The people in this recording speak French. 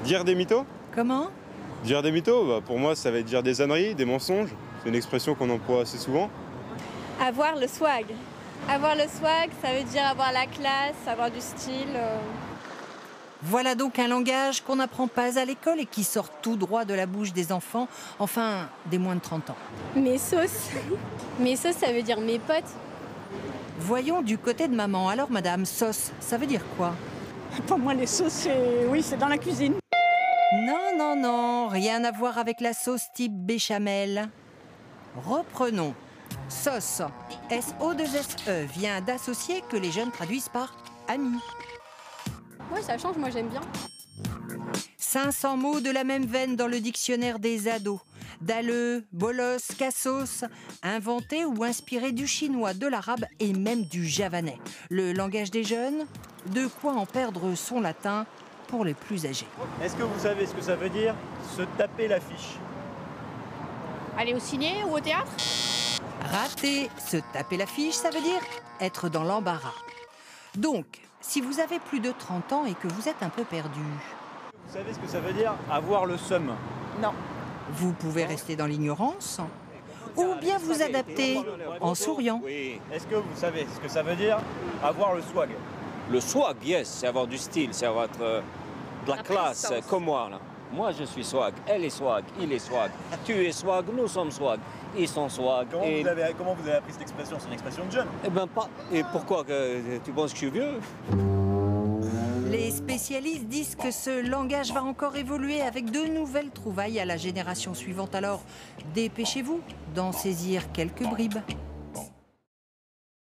Dire des mythos? Comment? Dire des mythos, bah, pour moi, ça va être dire des âneries, des mensonges. C'est une expression qu'on emploie assez souvent. Avoir le swag. Avoir le swag, ça veut dire avoir la classe, avoir du style. Voilà donc un langage qu'on n'apprend pas à l'école et qui sort tout droit de la bouche des enfants, enfin des moins de 30 ans. Mes sauces. Mes sauces, ça veut dire mes potes. Voyons du côté de maman. Alors madame, sauce, ça veut dire quoi? Pour moi, les sauces, c'est dans la cuisine. Non, non, non, rien à voir avec la sauce type béchamel. Reprenons. Sauce, S-O-2-S-E, vient d'associer que les jeunes traduisent par ami. Ouais, ça change, moi j'aime bien. 500 mots de la même veine dans le dictionnaire des ados. Dalleux, bolos, cassos, inventés ou inspirés du chinois, de l'arabe et même du javanais. Le langage des jeunes, de quoi en perdre son latin pour les plus âgés. Est-ce que vous savez ce que ça veut dire se taper l'affiche? Aller au ciné ou au théâtre? Rater, se taper la fiche, ça veut dire être dans l'embarras. Donc, si vous avez plus de 30 ans et que vous êtes un peu perdu, Vous savez ce que ça veut dire avoir le seum? Non. vous pouvez rester dans l'ignorance ou bien vous adapter en souriant. Est-ce que vous savez ce que ça veut dire avoir le swag? Le swag, yes, c'est avoir du style, c'est avoir de la classe, comme moi. Là. Moi, je suis swag, elle est swag, il est swag. Tu es swag, nous sommes swag, ils sont swag. Comment vous avez appris cette expression? C'est une expression de jeune. Eh ben pas. Et pourquoi tu penses que je suis vieux? Les spécialistes disent que ce langage va encore évoluer avec de nouvelles trouvailles à la génération suivante. Alors, dépêchez-vous d'en saisir quelques bribes.